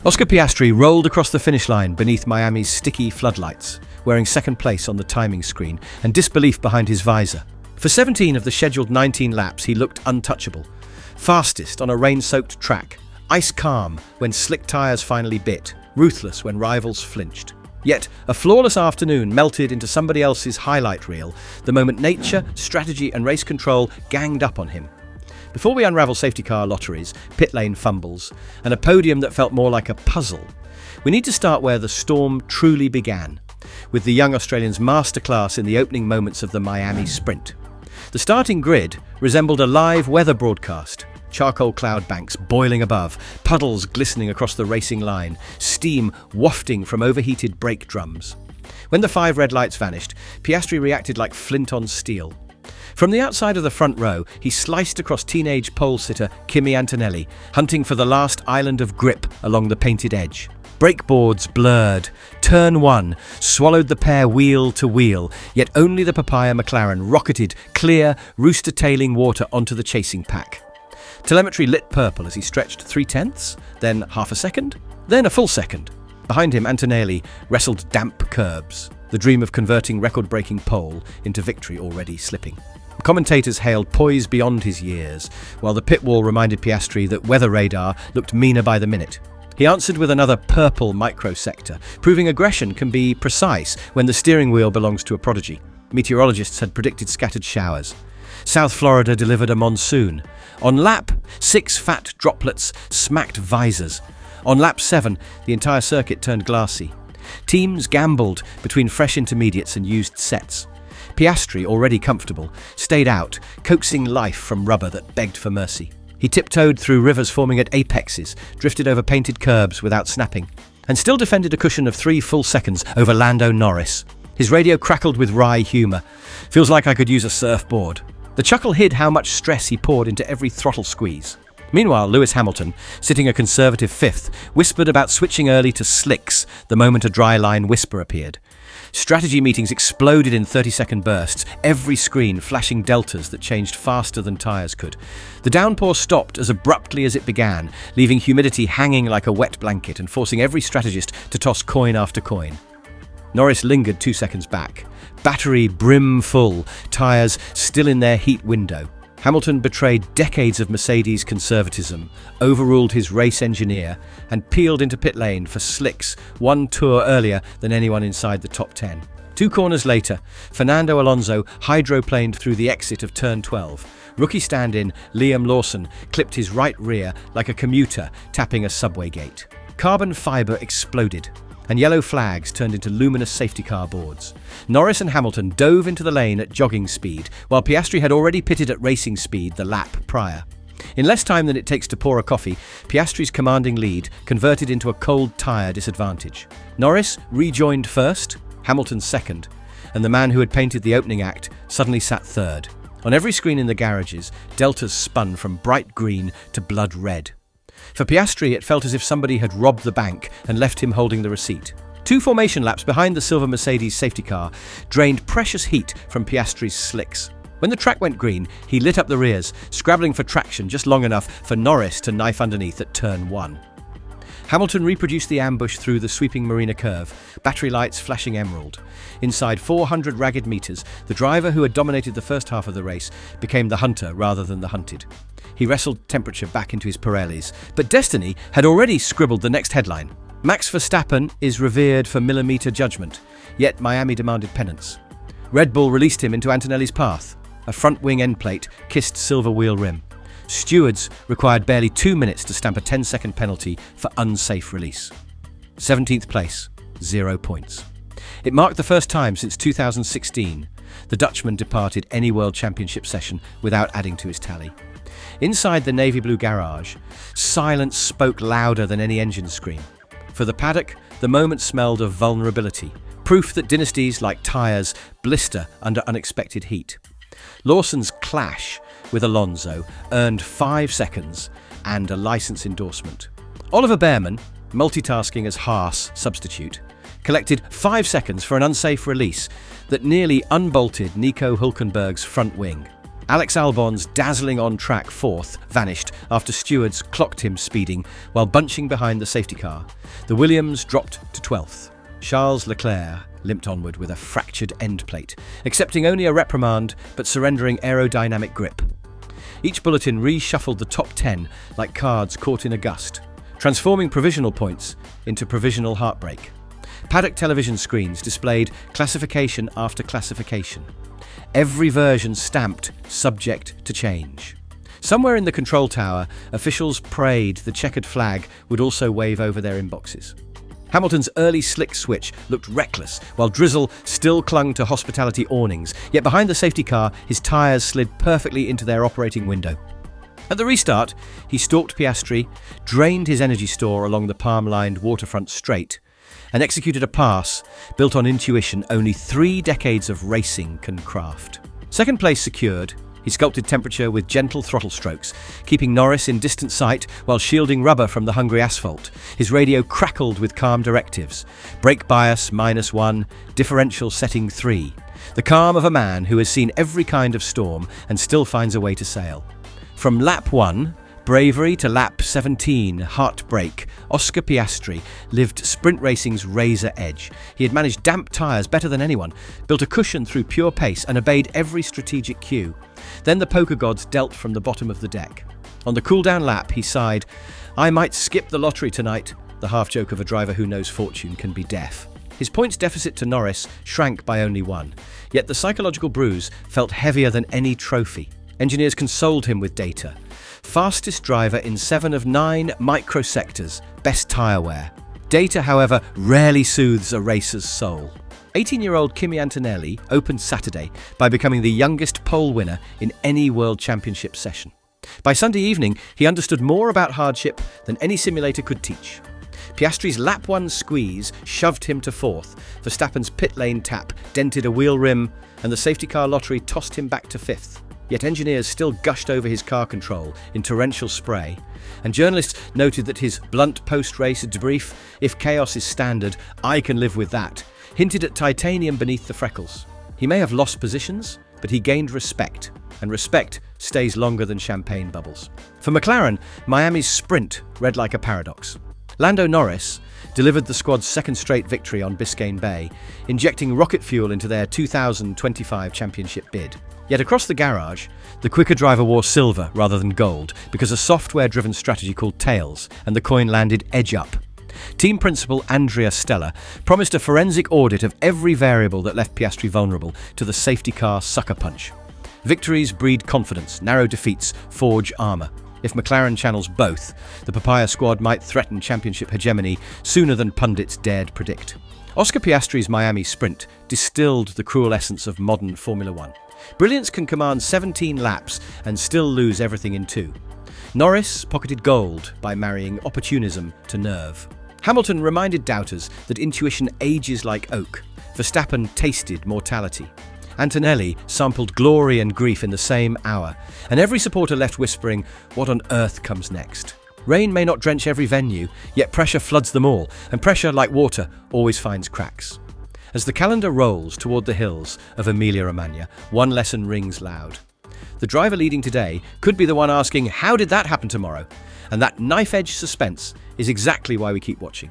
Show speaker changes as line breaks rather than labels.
Oscar Piastri rolled across the finish line beneath Miami's sticky floodlights, wearing second place on the timing screen and disbelief behind his visor. For 17 of the scheduled 19 laps, he looked untouchable. Fastest on a rain-soaked track, ice calm when slick tyres finally bit, ruthless when rivals flinched. Yet, a flawless afternoon melted into somebody else's highlight reel the moment nature, strategy and race control ganged up on him. Before we unravel safety car lotteries, pit lane fumbles, and a podium that felt more like a puzzle, we need to start where the storm truly began, with the young Australian's masterclass in the opening moments of the Miami Sprint. The starting grid resembled a live weather broadcast. Charcoal cloud banks boiling above, puddles glistening across the racing line, steam wafting from overheated brake drums. When the 5 red lights vanished, Piastri reacted like flint on steel. From the outside of the front row, he sliced across teenage pole sitter Kimi Antonelli, hunting for the last island of grip along the painted edge. Brake boards blurred. Turn 1 swallowed the pair wheel to wheel, yet only the papaya McLaren rocketed clear, rooster-tailing water onto the chasing pack. Telemetry lit purple as he stretched 0.3, then half a second, then a full second. Behind him, Antonelli wrestled damp curbs, the dream of converting record-breaking pole into victory already slipping. Commentators hailed poise beyond his years, while the pit wall reminded Piastri that weather radar looked meaner by the minute. He answered with another purple microsector, proving aggression can be precise when the steering wheel belongs to a prodigy. Meteorologists had predicted scattered showers. South Florida delivered a monsoon. On lap 6, fat droplets smacked visors. On lap 7, the entire circuit turned glassy. Teams gambled between fresh intermediates and used sets. Piastri, already comfortable, stayed out, coaxing life from rubber that begged for mercy. He tiptoed through rivers forming at apexes, drifted over painted curbs without snapping, and still defended a cushion of 3 full seconds over Lando Norris. His radio crackled with wry humour. "Feels like I could use a surfboard." The chuckle hid how much stress he poured into every throttle squeeze. Meanwhile, Lewis Hamilton, sitting a conservative 5th, whispered about switching early to slicks the moment a dry line whisper appeared. Strategy meetings exploded in 30-second bursts, every screen flashing deltas that changed faster than tyres could. The downpour stopped as abruptly as it began, leaving humidity hanging like a wet blanket and forcing every strategist to toss coin after coin. Norris lingered 2 seconds back, battery brim full, tyres still in their heat window. Hamilton betrayed decades of Mercedes conservatism, overruled his race engineer, and peeled into pit lane for slicks 1 tour earlier than anyone inside the top 10. 2 corners later, Fernando Alonso hydroplaned through the exit of turn 12. Rookie stand-in Liam Lawson clipped his right rear like a commuter tapping a subway gate. Carbon fibre exploded, and yellow flags turned into luminous safety car boards. Norris and Hamilton dove into the lane at jogging speed, while Piastri had already pitted at racing speed the lap prior. In less time than it takes to pour a coffee, Piastri's commanding lead converted into a cold tyre disadvantage. Norris rejoined first, Hamilton second, and the man who had painted the opening act suddenly sat third. On every screen in the garages, deltas spun from bright green to blood red. For Piastri, it felt as if somebody had robbed the bank and left him holding the receipt. 2 formation laps behind the silver Mercedes safety car drained precious heat from Piastri's slicks. When the track went green, he lit up the rears, scrabbling for traction just long enough for Norris to knife underneath at turn 1. Hamilton reproduced the ambush through the sweeping Marina curve, battery lights flashing emerald. Inside 400 ragged meters, the driver who had dominated the first half of the race became the hunter rather than the hunted. He wrestled temperature back into his Pirellis, but destiny had already scribbled the next headline. Max Verstappen is revered for millimetre judgment, yet Miami demanded penance. Red Bull released him into Antonelli's path. A front wing end plate kissed silver wheel rim. Stewards required barely 2 minutes to stamp a 10-second penalty for unsafe release. 17th place, 0 points. It marked the first time since 2016 the Dutchman departed any World Championship session without adding to his tally. Inside the navy blue garage, silence spoke louder than any engine scream. For the paddock, the moment smelled of vulnerability, proof that dynasties like tyres blister under unexpected heat. Lawson's clash with Alonso earned 5 seconds and a license endorsement. Oliver Behrman, multitasking as Haas substitute, collected 5 seconds for an unsafe release that nearly unbolted Nico Hülkenberg's front wing. Alex Albon's dazzling on-track fourth vanished after stewards clocked him speeding while bunching behind the safety car. The Williams dropped to 12th. Charles Leclerc limped onward with a fractured end plate, accepting only a reprimand but surrendering aerodynamic grip. Each bulletin reshuffled the top 10 like cards caught in a gust, transforming provisional points into provisional heartbreak. Paddock television screens displayed classification after classification. Every version stamped subject to change. Somewhere in the control tower, officials prayed the checkered flag would also wave over their inboxes. Hamilton's early slick switch looked reckless, while Drizzle still clung to hospitality awnings, yet behind the safety car, his tyres slid perfectly into their operating window. At the restart, he stalked Piastri, drained his energy store along the palm-lined waterfront straight, and executed a pass built on intuition only 3 decades of racing can craft. Second place secured, he sculpted temperature with gentle throttle strokes, keeping Norris in distant sight while shielding rubber from the hungry asphalt. His radio crackled with calm directives. Brake bias -1, differential setting 3. The calm of a man who has seen every kind of storm and still finds a way to sail. From lap 1, bravery, to lap 17, heartbreak, Oscar Piastri lived sprint racing's razor edge. He had managed damp tyres better than anyone, built a cushion through pure pace and obeyed every strategic cue. Then the poker gods dealt from the bottom of the deck. On the cool-down lap, he sighed, "I might skip the lottery tonight," the half-joke of a driver who knows fortune can be deaf. His points deficit to Norris shrank by only 1, yet the psychological bruise felt heavier than any trophy. Engineers consoled him with data. Fastest driver in 7 of 9 microsectors, best tyre wear. Data, however, rarely soothes a racer's soul. 18-year-old Kimi Antonelli opened Saturday by becoming the youngest pole winner in any World Championship session. By Sunday evening, he understood more about hardship than any simulator could teach. Piastri's lap 1 squeeze shoved him to 4th, Verstappen's pit lane tap dented a wheel rim, and the safety car lottery tossed him back to 5th. Yet engineers still gushed over his car control in torrential spray, and journalists noted that his blunt post-race debrief, "If chaos is standard, I can live with that," hinted at titanium beneath the freckles. He may have lost positions, but he gained respect, and respect stays longer than champagne bubbles. For McLaren, Miami's sprint read like a paradox. Lando Norris delivered the squad's second straight victory on Biscayne Bay, injecting rocket fuel into their 2025 championship bid. Yet across the garage, the quicker driver wore silver rather than gold because a software-driven strategy called Tails, and the coin landed edge up. Team principal Andrea Stella promised a forensic audit of every variable that left Piastri vulnerable to the safety car sucker punch. Victories breed confidence, narrow defeats forge armour. If McLaren channels both, the Papaya squad might threaten championship hegemony sooner than pundits dared predict. Oscar Piastri's Miami Sprint distilled the cruel essence of modern Formula One. Brilliance can command 17 laps and still lose everything in 2. Norris pocketed gold by marrying opportunism to nerve. Hamilton reminded doubters that intuition ages like oak. Verstappen tasted mortality. Antonelli sampled glory and grief in the same hour, and every supporter left whispering, "What on earth comes next?" Rain may not drench every venue, yet pressure floods them all, and pressure, like water, always finds cracks. As the calendar rolls toward the hills of Emilia-Romagna, one lesson rings loud. The driver leading today could be the one asking, "How did that happen tomorrow?" And that knife-edge suspense is exactly why we keep watching.